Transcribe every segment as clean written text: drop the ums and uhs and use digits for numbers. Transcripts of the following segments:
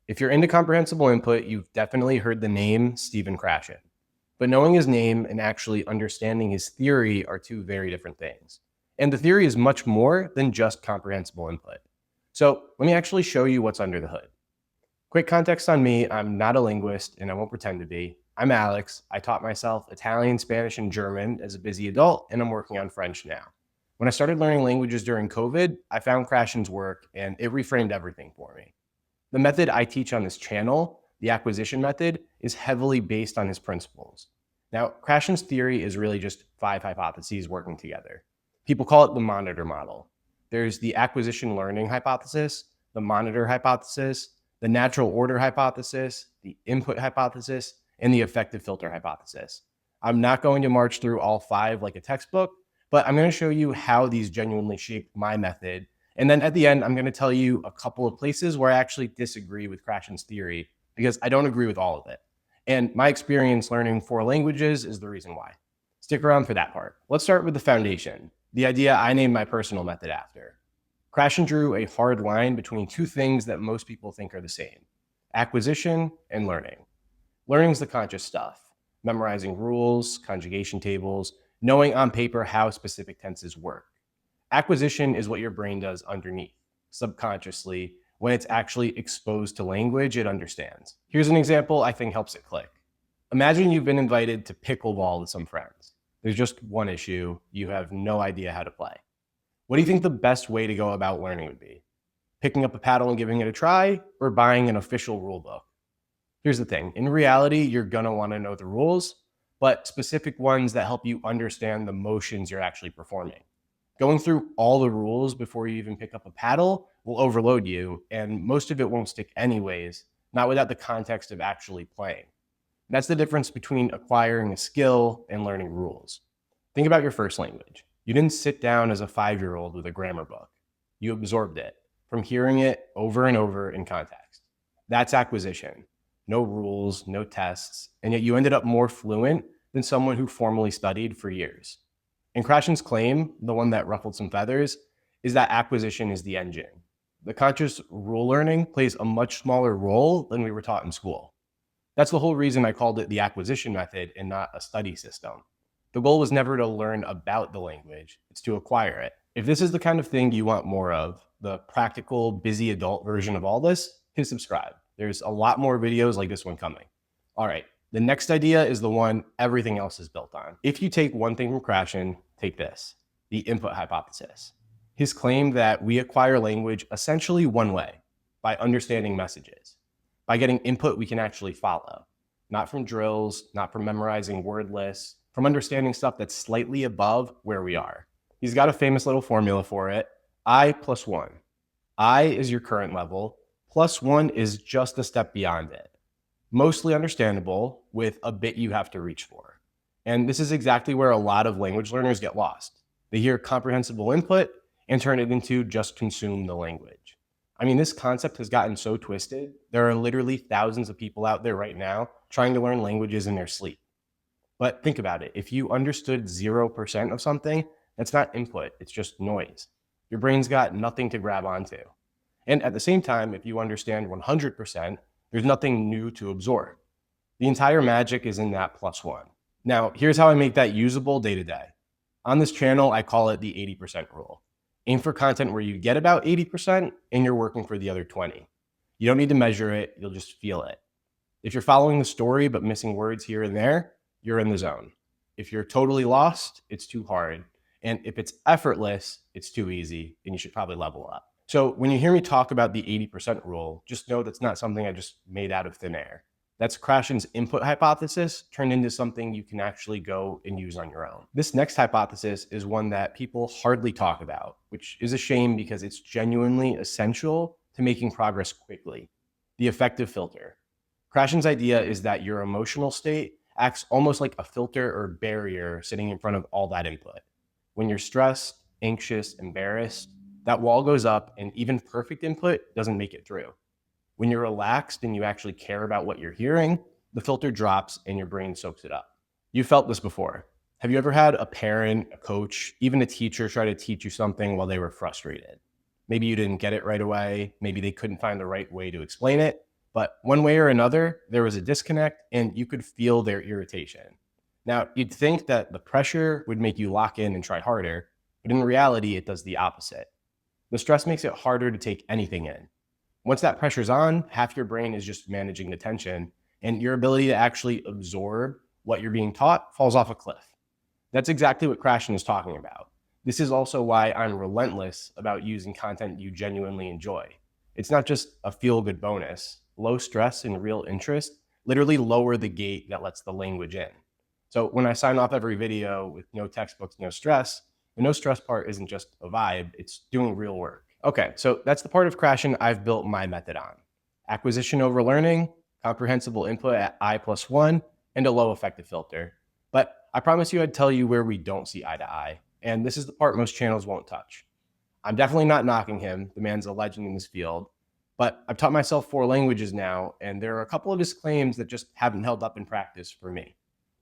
If you're into comprehensible input, you've definitely heard the name Stephen Krashen. But knowing his name and actually understanding his theory are two very different things. And the theory is much more than just comprehensible input. So let me actually show you what's under the hood. Quick context on me, I'm not a linguist and I won't pretend to be. I'm Alex. I taught myself Italian, Spanish, and German as a busy adult, and I'm working on French now. When I started learning languages during COVID, I found Krashen's work and it reframed everything for me. The method I teach on this channel, the acquisition method, is heavily based on his principles. Now, Krashen's theory is really just 5 hypotheses working together. People call it the monitor model. There's the acquisition learning hypothesis, the monitor hypothesis, the natural order hypothesis, the input hypothesis, and the affective filter hypothesis. I'm not going to march through all 5 like a textbook, but I'm going to show you how these genuinely shaped my method. And then at the end, I'm going to tell you a couple of places where I actually disagree with Krashen's theory because I don't agree with all of it. And my experience learning 4 languages is the reason why. Stick around for that part. Let's start with the foundation, the idea I named my personal method after. Krashen drew a hard line between 2 things that most people think are the same: acquisition and learning. Learning's the conscious stuff, memorizing rules, conjugation tables, knowing on paper how specific tenses work. Acquisition is what your brain does underneath, subconsciously. When it's actually exposed to language, it understands. Here's an example I think helps it click. Imagine you've been invited to pickleball with some friends. There's just one issue: you have no idea how to play. What do you think the best way to go about learning would be? Picking up a paddle and giving it a try, or buying an official rule book? Here's the thing. In reality, you're gonna wanna know the rules, but specific ones that help you understand the motions you're actually performing. Going through all the rules before you even pick up a paddle will overload you, and most of it won't stick anyways, not without the context of actually playing. That's the difference between acquiring a skill and learning rules. Think about your first language. You didn't sit down as a 5-year-old with a grammar book. You absorbed it from hearing it over and over in context. That's acquisition. No rules, no tests, and yet you ended up more fluent than someone who formally studied for years. And Krashen's claim, the one that ruffled some feathers, is that acquisition is the engine. The conscious rule learning plays a much smaller role than we were taught in school. That's the whole reason I called it the acquisition method and not a study system. The goal was never to learn about the language, it's to acquire it. If this is the kind of thing you want more of, the practical, busy adult version of all this, hit subscribe. There's a lot more videos like this one coming. All right, the next idea is the one everything else is built on. If you take one thing from Krashen, take this: the input hypothesis. His claim that we acquire language essentially one way: by understanding messages. By getting input we can actually follow. Not from drills, not from memorizing word lists, from understanding stuff that's slightly above where we are. He's got a famous little formula for it: I plus 1. I is your current level, plus 1 is just a step beyond it. Mostly understandable, with a bit you have to reach for. And this is exactly where a lot of language learners get lost. They hear comprehensible input and turn it into just consume the language. I mean, this concept has gotten so twisted. There are literally thousands of people out there right now trying to learn languages in their sleep. But think about it. If you understood 0% of something, that's not input, it's just noise. Your brain's got nothing to grab onto. And at the same time, if you understand 100%, there's nothing new to absorb. The entire magic is in that plus 1. Now, here's how I make that usable day to day. On this channel, I call it the 80% rule. Aim for content where you get about 80% and you're working for the other 20. You don't need to measure it, you'll just feel it. If you're following the story but missing words here and there, you're in the zone. If you're totally lost, it's too hard. And if it's effortless, it's too easy, and you should probably level up. So when you hear me talk about the 80% rule, just know that's not something I just made out of thin air. That's Krashen's input hypothesis turned into something you can actually go and use on your own. This next hypothesis is one that people hardly talk about, which is a shame because it's genuinely essential to making progress quickly: the affective filter. Krashen's idea is that your emotional state acts almost like a filter or barrier sitting in front of all that input. When you're stressed, anxious, embarrassed, that wall goes up and even perfect input doesn't make it through. When you're relaxed and you actually care about what you're hearing, the filter drops and your brain soaks it up. You felt this before. Have you ever had a parent, a coach, even a teacher try to teach you something while they were frustrated? Maybe you didn't get it right away. Maybe they couldn't find the right way to explain it. But one way or another, there was a disconnect and you could feel their irritation. Now, you'd think that the pressure would make you lock in and try harder, but in reality, it does the opposite. The stress makes it harder to take anything in. Once that pressure's on, half your brain is just managing the tension, and your ability to actually absorb what you're being taught falls off a cliff. That's exactly what Krashen is talking about. This is also why I'm relentless about using content you genuinely enjoy. It's not just a feel-good bonus. Low stress and real interest literally lower the gate that lets the language in. So when I sign off every video with no textbooks, no stress, the no stress part isn't just a vibe, it's doing real work. Okay, so that's the part of Krashen I've built my method on. Acquisition over learning, comprehensible input at I+1, and a low affective filter. But I promise you I'd tell you where we don't see eye to eye, and this is the part most channels won't touch. I'm definitely not knocking him, the man's a legend in this field, but I've taught myself 4 languages now, and there are a couple of his claims that just haven't held up in practice for me.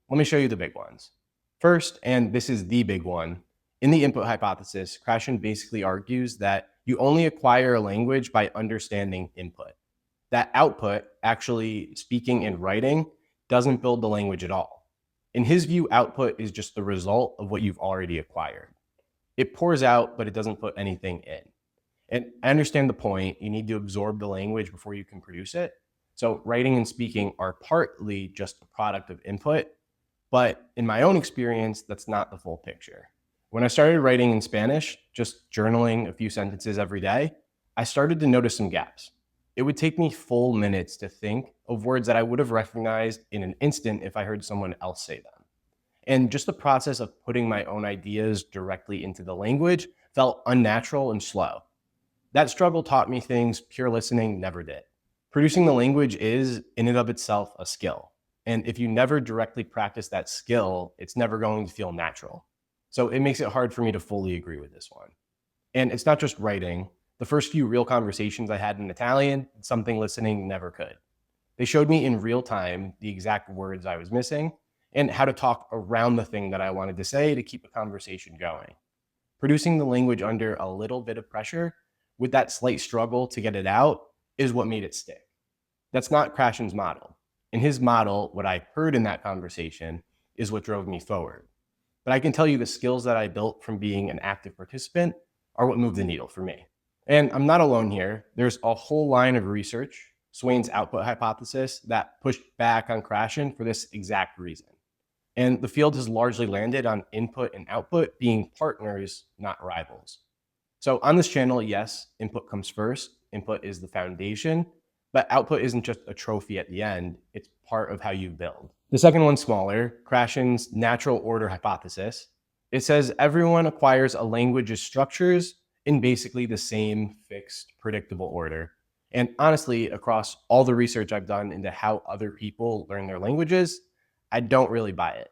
Let me show you the big ones. First, and this is the big one, in the input hypothesis, Krashen basically argues that you only acquire a language by understanding input. That output, actually speaking and writing, doesn't build the language at all. In his view, output is just the result of what you've already acquired. It pours out, but it doesn't put anything in. And I understand the point. You need to absorb the language before you can produce it. So writing and speaking are partly just a product of input, but in my own experience, that's not the full picture. When I started writing in Spanish, just journaling a few sentences every day, I started to notice some gaps. It would take me full minutes to think of words that I would have recognized in an instant if I heard someone else say them. And just the process of putting my own ideas directly into the language felt unnatural and slow. That struggle taught me things pure listening never did. Producing the language is, in and of itself, a skill. And if you never directly practice that skill, it's never going to feel natural. So it makes it hard for me to fully agree with this one. And it's not just writing. The first few real conversations I had in Italian, something listening never could. They showed me in real time the exact words I was missing and how to talk around the thing that I wanted to say to keep a conversation going. Producing the language under a little bit of pressure with that slight struggle to get it out is what made it stick. That's not Krashen's model. In his model, what I heard in that conversation is what drove me forward. But I can tell you the skills that I built from being an active participant are what moved the needle for me. And I'm not alone here. There's a whole line of research, Swain's output hypothesis, that pushed back on Krashen for this exact reason. And the field has largely landed on input and output being partners, not rivals. So on this channel, yes, input comes first. Input is the foundation, but output isn't just a trophy at the end. It's part of how you build. The second one's smaller, Krashen's natural order hypothesis. It says everyone acquires a language's structures in basically the same fixed, predictable order. And honestly, across all the research I've done into how other people learn their languages, I don't really buy it.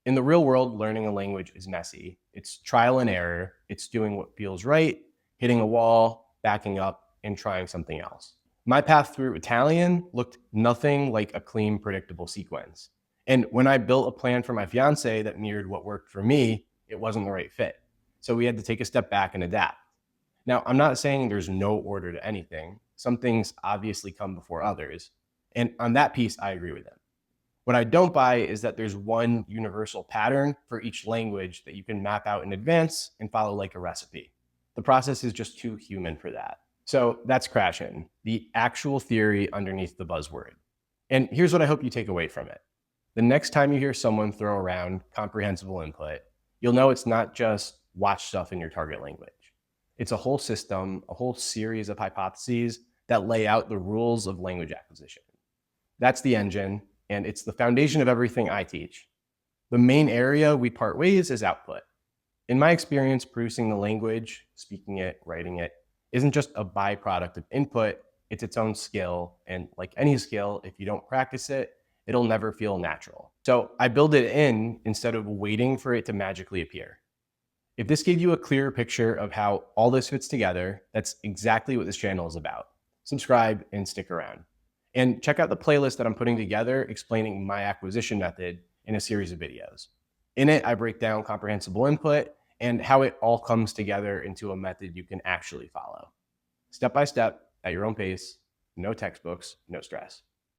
In the real world, learning a language is messy. It's trial and error. It's doing what feels right, hitting a wall, backing up, and trying something else. My path through Italian looked nothing like a clean, predictable sequence. And when I built a plan for my fiance that mirrored what worked for me, it wasn't the right fit. So we had to take a step back and adapt. Now, I'm not saying there's no order to anything. Some things obviously come before others. And on that piece, I agree with him. What I don't buy is that there's one universal pattern for each language that you can map out in advance and follow like a recipe. The process is just too human for that. So that's Krashen, the actual theory underneath the buzzword. And here's what I hope you take away from it. The next time you hear someone throw around comprehensible input, you'll know it's not just watch stuff in your target language. It's a whole system, a whole series of hypotheses that lay out the rules of language acquisition. That's the engine, and it's the foundation of everything I teach. The main area we part ways is output. In my experience, producing the language, speaking it, writing it, isn't just a byproduct of input, it's its own skill. And like any skill, if you don't practice it, it'll never feel natural. So I build it in instead of waiting for it to magically appear. If this gave you a clearer picture of how all this fits together, that's exactly what this channel is about. Subscribe and stick around. And check out the playlist that I'm putting together explaining my acquisition method in a series of videos. In it, I break down comprehensible input and how it all comes together into a method you can actually follow. Step by step, at your own pace, no textbooks, no stress.